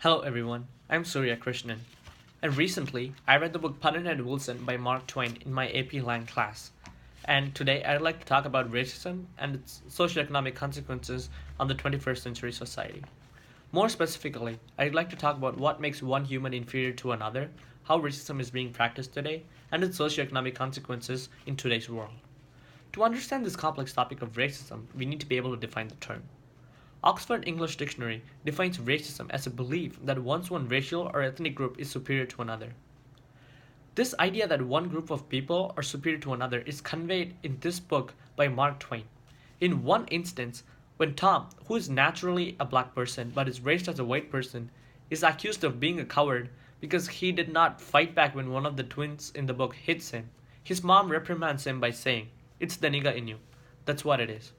Hello everyone, I'm Surya Krishnan, and recently I read the book Pudd'nhead Wilson by Mark Twain in my AP Lang class. And today I'd like to talk about racism and its socioeconomic consequences on the 21st century society. More specifically, I'd like to talk about what makes one human inferior to another, how racism is being practiced today, and its socioeconomic consequences in today's world. To understand this complex topic of racism, we need to be able to define the term. Oxford English Dictionary defines racism as a belief that one racial or ethnic group is superior to another. This idea that one group of people are superior to another is conveyed in this book by Mark Twain. In one instance, when Tom, who is naturally a black person but is raised as a white person, is accused of being a coward because he did not fight back when one of the twins in the book hits him, his mom reprimands him by saying, "It's the nigger in you. That's what it is."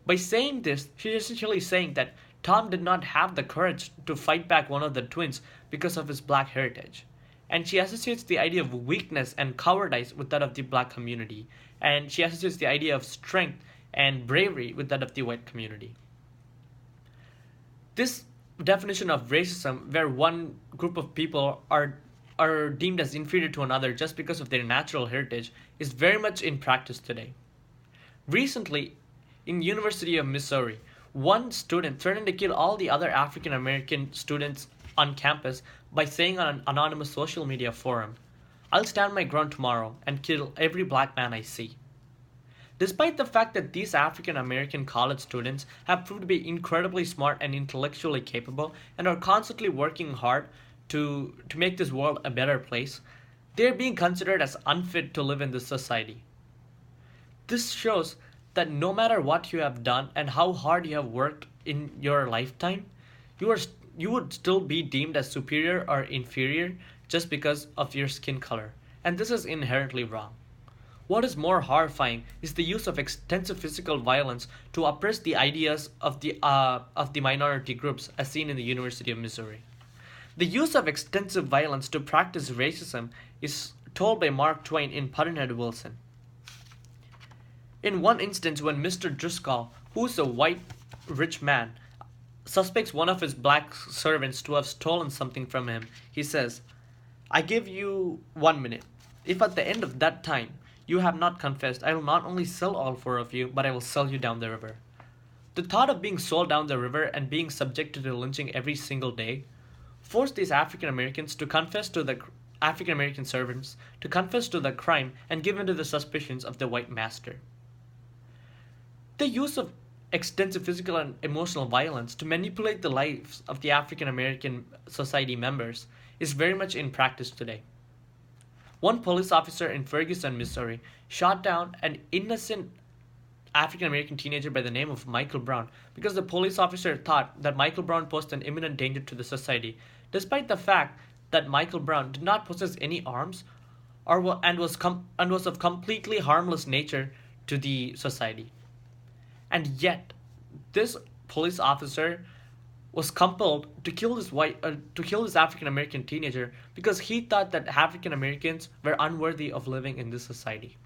By saying this, she's essentially saying that Tom did not have the courage to fight back one of the twins because of his black heritage. And she associates the idea of weakness and cowardice with that of the black community. And she associates the idea of strength and bravery with that of the white community. This definition of racism, where one group of people are deemed as inferior to another just because of their natural heritage, is very much in practice today. Recently, in University of Missouri, one student threatened to kill all the other African American students on campus by saying on an anonymous social media forum, "I'll stand my ground tomorrow and kill every black man I see." Despite the fact that these African American college students have proved to be incredibly smart and intellectually capable and are constantly working hard to make this world a better place, they're being considered as unfit to live in this society. This shows that no matter what you have done and how hard you have worked in your lifetime, you are you would still be deemed as superior or inferior just because of your skin color. And this is inherently wrong. What is more horrifying is the use of extensive physical violence to oppress the ideas of the minority groups, as seen in the University of Missouri. The use of extensive violence to practice racism is told by Mark Twain in Pudd'nhead Wilson. In one instance, when Mr. Driscoll, who is a white rich man, suspects one of his black servants to have stolen something from him, he says, "I give you 1 minute. If at the end of that time you have not confessed, I will not only sell all four of you, but I will sell you down the river." The thought of being sold down the river and being subjected to lynching every single day forced these African Americans to confess to the African American servants to confess to the crime and give in to the suspicions of the white master. The use of extensive physical and emotional violence to manipulate the lives of the African American society members is very much in practice today. One police officer in Ferguson, Missouri, shot down an innocent African American teenager by the name of Michael Brown because the police officer thought that Michael Brown posed an imminent danger to the society, despite the fact that Michael Brown did not possess any arms and was of completely harmless nature to the society. And yet, this police officer was compelled to kill this African American teenager because he thought that African Americans were unworthy of living in this society.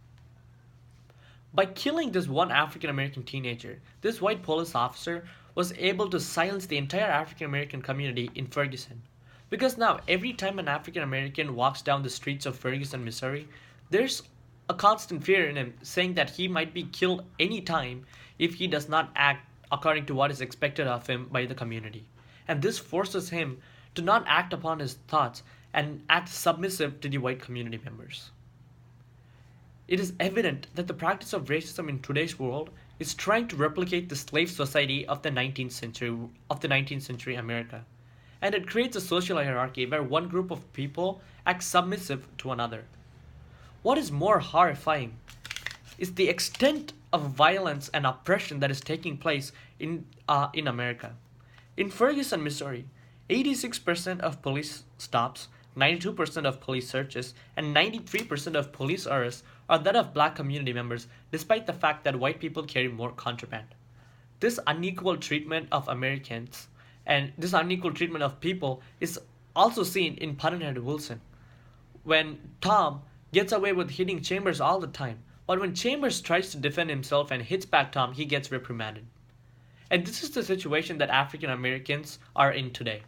By killing this one African American teenager, this white police officer was able to silence the entire African American community in Ferguson. Because now, every time an African American walks down the streets of Ferguson, Missouri, there's a constant fear in him saying that he might be killed any time if he does not act according to what is expected of him by the community. And this forces him to not act upon his thoughts and act submissive to the white community members. It is evident that the practice of racism in today's world is trying to replicate the slave society of the 19th century America. And it creates a social hierarchy where one group of people acts submissive to another. What is more horrifying is the extent of violence and oppression that is taking place in America. In Ferguson, Missouri, 86% of police stops, 92% of police searches, and 93% of police arrests are that of black community members, despite the fact that white people carry more contraband. This unequal treatment of Americans and this unequal treatment of people is also seen in Pudd'nhead Wilson, when Tom gets away with hitting Chambers all the time, but when Chambers tries to defend himself and hits back Tom, he gets reprimanded. And this is the situation that African Americans are in today.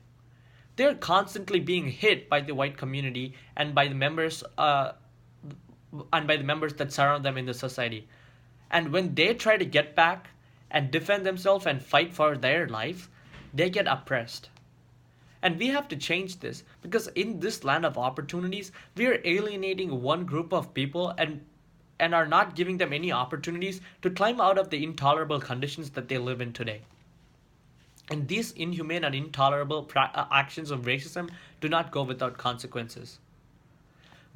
They're constantly being hit by the white community and by the members that surround them in the society. And when they try to get back and defend themselves and fight for their life, they get oppressed. And we have to change this because in this land of opportunities, we are alienating one group of people and are not giving them any opportunities to climb out of the intolerable conditions that they live in today. And these inhumane and intolerable actions of racism do not go without consequences.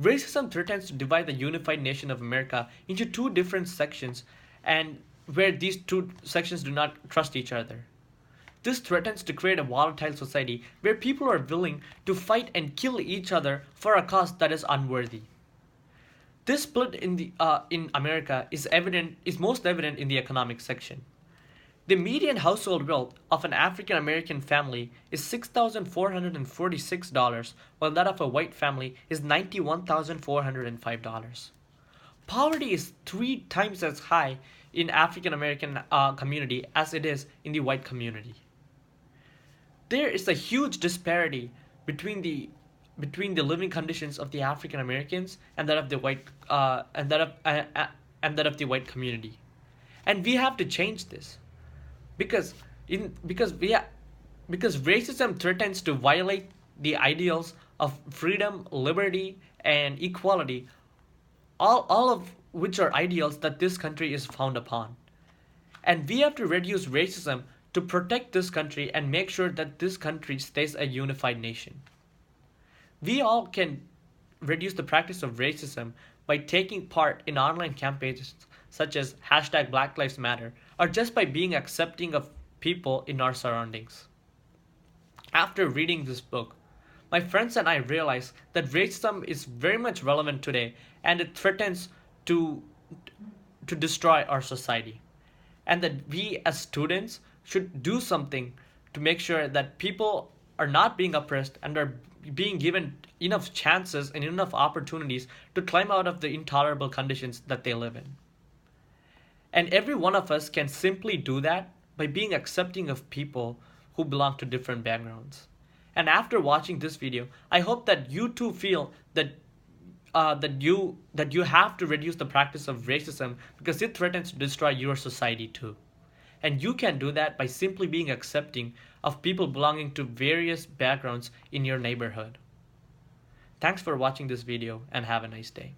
Racism threatens to divide the unified nation of America into two different sections, and where these two sections do not trust each other. This threatens to create a volatile society where people are willing to fight and kill each other for a cause that is unworthy. This split in America is most evident in the economic section. The median household wealth of an African American family is $6,446, while that of a white family is $91,405. Poverty is 3 times as high in African American community as it is in the white community. There is a huge disparity between the living conditions of the African Americans and that of the white community, and we have to change this because because racism threatens to violate the ideals of freedom, liberty, and equality, all of which are ideals that this country is found upon. And we have to reduce racism to protect this country and make sure that this country stays a unified nation. We all can reduce the practice of racism by taking part in online campaigns such as hashtag Black Lives Matter, or just by being accepting of people in our surroundings. After reading this book, my friends and I realized that racism is very much relevant today and it threatens to destroy our society. And that we as students should do something to make sure that people are not being oppressed and are being given enough chances and enough opportunities to climb out of the intolerable conditions that they live in. And every one of us can simply do that by being accepting of people who belong to different backgrounds. And after watching this video, I hope that you too feel that you have to reduce the practice of racism because it threatens to destroy your society too. And you can do that by simply being accepting of people belonging to various backgrounds in your neighborhood. Thanks for watching this video and have a nice day.